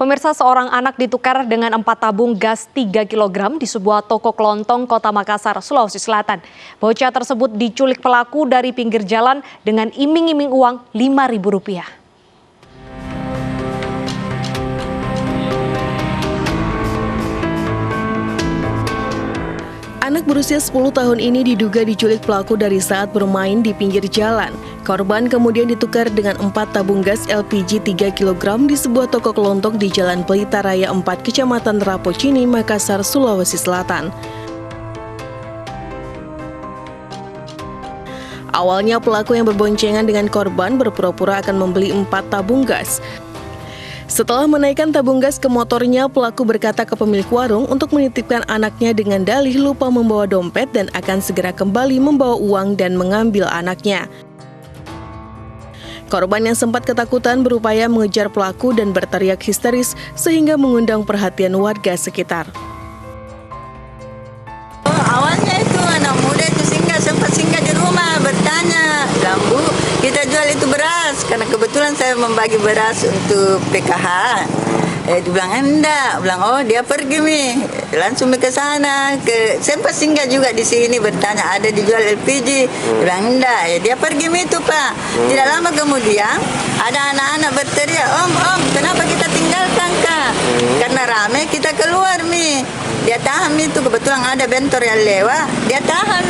Pemirsa, seorang anak ditukar dengan 4 tabung gas 3 kg di sebuah toko kelontong Kota Makassar, Sulawesi Selatan. Bocah tersebut diculik pelaku dari pinggir jalan dengan iming-iming uang Rp5.000. Anak berusia 10 tahun ini diduga diculik pelaku dari saat bermain di pinggir jalan. Korban kemudian ditukar dengan 4 tabung gas LPG 3 kg di sebuah toko kelontong di Jalan Pelita Raya 4, Kecamatan Rapocini, Makassar, Sulawesi Selatan. Awalnya pelaku yang berboncengan dengan korban berpura-pura akan membeli 4 tabung gas. Setelah menaikkan tabung gas ke motornya, pelaku berkata ke pemilik warung untuk menitipkan anaknya dengan dalih lupa membawa dompet dan akan segera kembali membawa uang dan mengambil anaknya. Korban yang sempat ketakutan berupaya mengejar pelaku dan berteriak histeris sehingga mengundang perhatian warga sekitar. Awalnya itu anak muda itu sempat singgah di rumah bertanya, "Bu, kita jual itu beras," karena kebetulan saya membagi beras untuk PKH. Dia bilang enggak, oh dia pergi langsung ke sana, sempat singgah juga di sini bertanya ada dijual LPG. Dia bilang enggak, dia pergi itu Pak. Tidak lama kemudian ada anak-anak berteriak, Om, kenapa kita tinggalkan Kak? Karena rame kita keluar Dia tahan itu, kebetulan ada bentor yang lewat, dia tahan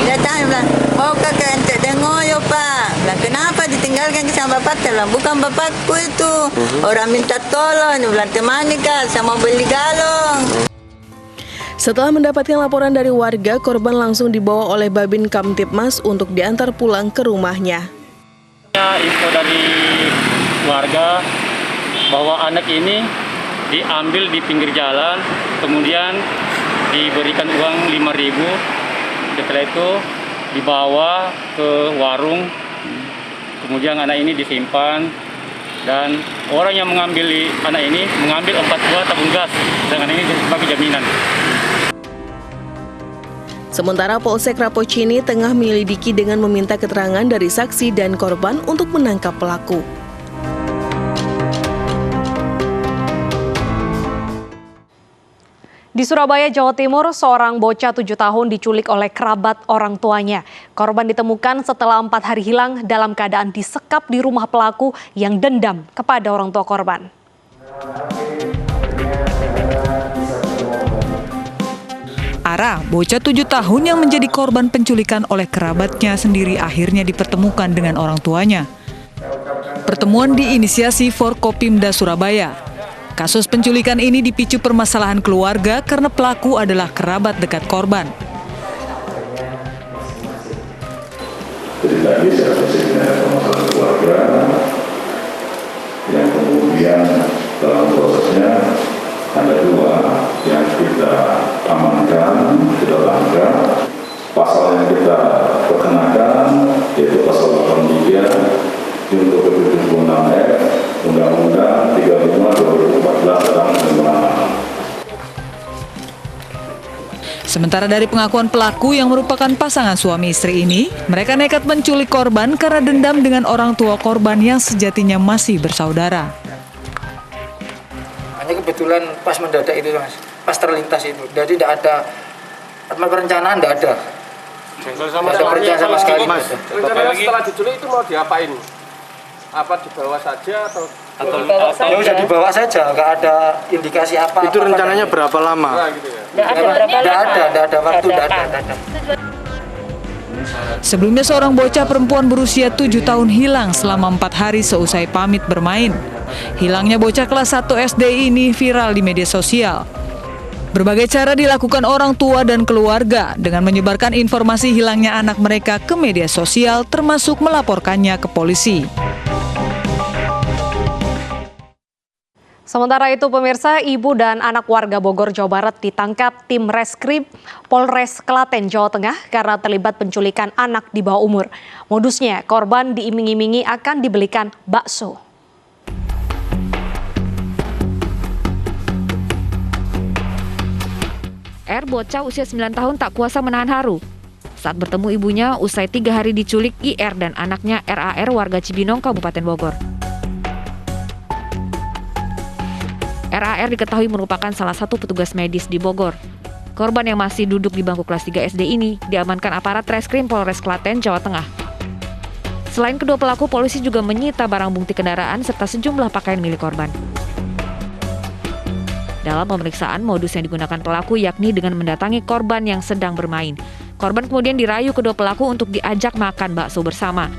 Dia tahan, bilang, mau kakak ente dengoyo Pak. Bilang, kenapa ditinggalkan sama bapak? Bilang, bukan bapakku itu, orang minta tolong. Dia bilang, temani Kak, saya mau beli galon. Setelah mendapatkan laporan dari warga, korban langsung dibawa oleh Babin Kamtibmas untuk diantar pulang ke rumahnya. Info dari warga bahwa anak ini diambil di pinggir jalan, kemudian diberikan uang Rp5.000. Setelah itu dibawa ke warung, kemudian anak ini disimpan, dan orang yang mengambil anak ini mengambil 4 buah tabung gas dengan ini sebagai jaminan. Sementara Polsek Rapocini tengah menyelidiki dengan meminta keterangan dari saksi dan korban untuk menangkap pelaku. Di Surabaya, Jawa Timur, seorang bocah 7 tahun diculik oleh kerabat orang tuanya. Korban ditemukan setelah 4 hari hilang dalam keadaan disekap di rumah pelaku yang dendam kepada orang tua korban. Ara, bocah 7 tahun yang menjadi korban penculikan oleh kerabatnya sendiri akhirnya dipertemukan dengan orang tuanya. Pertemuan diinisiasi Forkopimda Surabaya. Kasus penculikan ini dipicu permasalahan keluarga karena pelaku adalah kerabat dekat korban. Jadi tadi saya posisinya ada permasalahan keluarga yang kemudian dalam prosesnya ada 2 yang kita amankan, kita tangkap. Pasal yang kita perkenakan yaitu pasal 83 untuk ketentuan Undang-Undang 35/2014 tentang penggunaan. Sementara dari pengakuan pelaku yang merupakan pasangan suami istri ini, mereka nekat menculik korban karena dendam dengan orang tua korban yang sejatinya masih bersaudara. Hanya kebetulan pas mendadak itu Mas, pas terlintas itu, jadi tidak ada perencanaan, tidak ada. Tidak ada perencanaan sama sekali Mas. Rencananya setelah diculik itu mau diapain? Apa dibawa saja atau ya udah dibawa saja, nggak ada indikasi apa. Itu rencananya berapa lama? Nggak ada waktu, nggak ada. Sebelumnya seorang bocah perempuan berusia 7 tahun hilang selama 4 hari seusai pamit bermain. Hilangnya bocah kelas 1 SD ini viral di media sosial. Berbagai cara dilakukan orang tua dan keluarga dengan menyebarkan informasi hilangnya anak mereka ke media sosial, termasuk melaporkannya ke polisi. Sementara itu, pemirsa, ibu dan anak warga Bogor, Jawa Barat ditangkap tim Reskrim Polres Klaten, Jawa Tengah karena terlibat penculikan anak di bawah umur. Modusnya, korban diiming-imingi akan dibelikan bakso. R, bocah usia 9 tahun tak kuasa menahan haru. Saat bertemu ibunya, usai 3 hari diculik IR dan anaknya RAR warga Cibinong, Kabupaten Bogor. RAR diketahui merupakan salah satu petugas medis di Bogor. Korban yang masih duduk di bangku kelas 3 SD ini diamankan aparat Reskrim Polres Klaten, Jawa Tengah. Selain kedua pelaku, polisi juga menyita barang bukti kendaraan serta sejumlah pakaian milik korban. Dalam pemeriksaan, modus yang digunakan pelaku yakni dengan mendatangi korban yang sedang bermain. Korban kemudian dirayu kedua pelaku untuk diajak makan bakso bersama.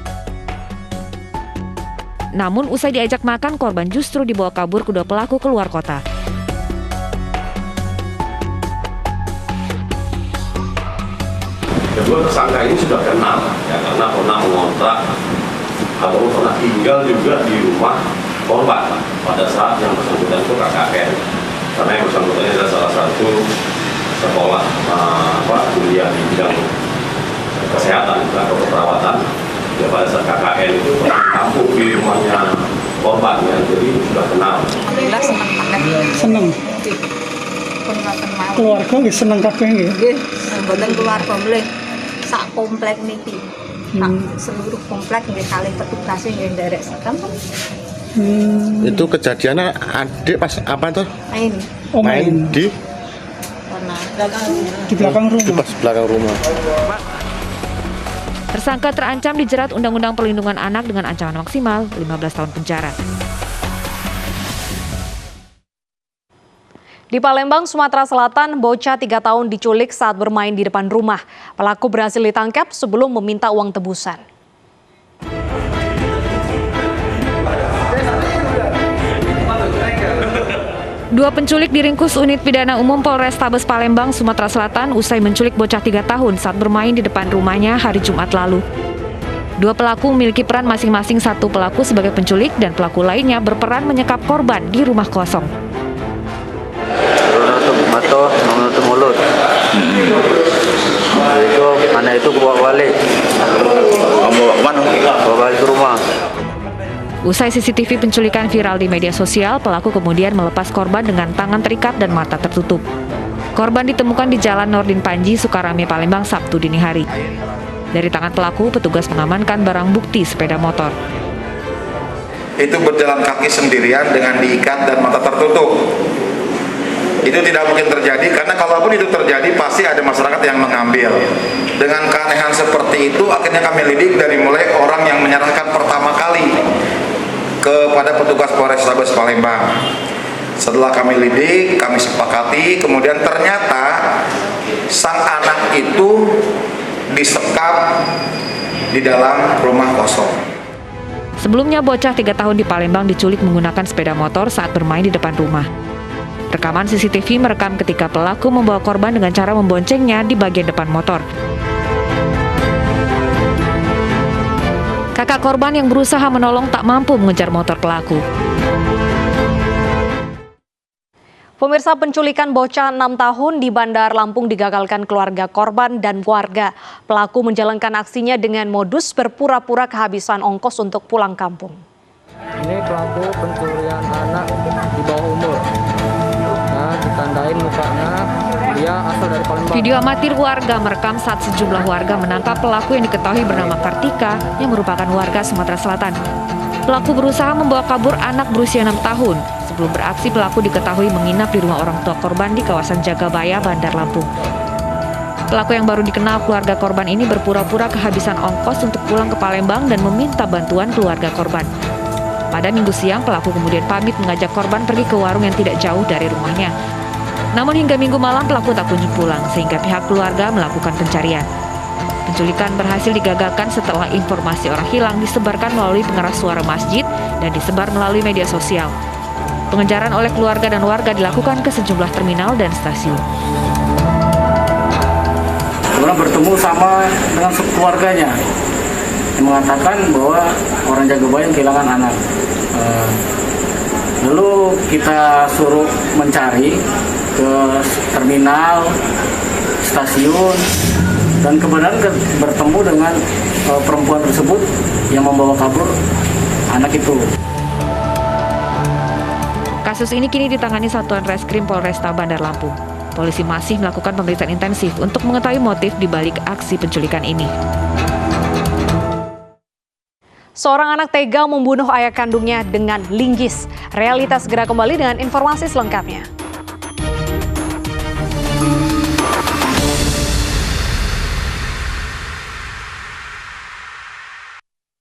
Namun usai diajak makan, korban justru dibawa kabur kedua pelaku keluar kota. Kedua tersangka ini sudah kenal, ya, karena pernah mengontrak atau pernah tinggal juga di rumah korban pada saat yang bersangkutan itu KKN. Karena yang bersangkutan ini adalah salah satu sekolah kuliah di bidang kesehatan atau keperawatan. Ya, pada saat KKN itu pernah kampung di rumahnya korban, ya, jadi sudah kenal. Alhamdulillah senang banget. Senang. Keluarga nggih seneng kabeh nggih. Nggih, mboten keluarga mleh sak komplek niki. Seluruh komplek nggih kali petugasnya nggih nderek saken. Itu kejadiannya adik pas apa tuh? Main di belakang rumah. Di pas belakang rumah. Tersangka terancam dijerat Undang-Undang Perlindungan Anak dengan ancaman maksimal 15 tahun penjara. Di Palembang, Sumatera Selatan, bocah 3 tahun diculik saat bermain di depan rumah. Pelaku berhasil ditangkap sebelum meminta uang tebusan. Dua penculik diringkus unit pidana umum Polrestabes Palembang, Sumatera Selatan usai menculik bocah 3 tahun saat bermain di depan rumahnya hari Jumat lalu. Dua pelaku memiliki peran masing-masing, satu pelaku sebagai penculik dan pelaku lainnya berperan menyekap korban di rumah kosong. Menutup mata, menutup mulut. Itu anak itu bawa balik. Bawa mana? Bawa balik ke rumah. Usai CCTV penculikan viral di media sosial, pelaku kemudian melepas korban dengan tangan terikat dan mata tertutup. Korban ditemukan di Jalan Nordin Panji, Sukarame, Palembang, Sabtu dini hari. Dari tangan pelaku, petugas mengamankan barang bukti sepeda motor. Itu berjalan kaki sendirian dengan diikat dan mata tertutup. Itu tidak mungkin terjadi, karena kalaupun itu terjadi pasti ada masyarakat yang mengambil. Dengan keanehan seperti itu, akhirnya kami lidik dari mulai orang yang menyerahkan pertama kali kepada petugas Polrestabes Palembang. Setelah kami lidik, kami sepakati, kemudian ternyata sang anak itu disekap di dalam rumah kosong. Sebelumnya, bocah 3 tahun di Palembang diculik menggunakan sepeda motor saat bermain di depan rumah. Rekaman CCTV merekam ketika pelaku membawa korban dengan cara memboncengnya di bagian depan motor. Kakak korban yang berusaha menolong tak mampu mengejar motor pelaku. Pemirsa, penculikan bocah 6 tahun di Bandar Lampung digagalkan keluarga korban dan warga. Pelaku menjalankan aksinya dengan modus berpura-pura kehabisan ongkos untuk pulang kampung. Ini pelaku pencurian anak di bawah umur. Nah, ditandain mukanya, dia asal dari Palembang. Video amatir warga merekam saat sejumlah warga menangkap pelaku yang diketahui bernama Kartika yang merupakan warga Sumatera Selatan. Pelaku berusaha membawa kabur anak berusia 6 tahun. Sebelum beraksi, pelaku diketahui menginap di rumah orang tua korban di kawasan Jagabaya, Bandar Lampung. Pelaku yang baru dikenal keluarga korban ini berpura-pura kehabisan ongkos untuk pulang ke Palembang dan meminta bantuan keluarga korban. Pada Minggu siang, pelaku kemudian pamit mengajak korban pergi ke warung yang tidak jauh dari rumahnya. Namun hingga Minggu malam pelaku tak kunjung pulang, sehingga pihak keluarga melakukan pencarian. Penculikan berhasil digagalkan setelah informasi orang hilang disebarkan melalui pengeras suara masjid dan disebar melalui media sosial. Pengejaran oleh keluarga dan warga dilakukan ke sejumlah terminal dan stasiun. Kemudian bertemu sama dengan keluarganya yang mengatakan bahwa orang Jagabaya kehilangan anak. Lalu kita suruh mencari ke terminal, stasiun, dan kebenaran bertemu dengan perempuan tersebut yang membawa kabur anak itu. Kasus ini kini ditangani Satuan Reskrim Polresta Bandar Lampung. Polisi masih melakukan pemeriksaan intensif untuk mengetahui motif di balik aksi penculikan ini. Seorang anak tega membunuh ayah kandungnya dengan linggis. Realitas segera kembali dengan informasi selengkapnya.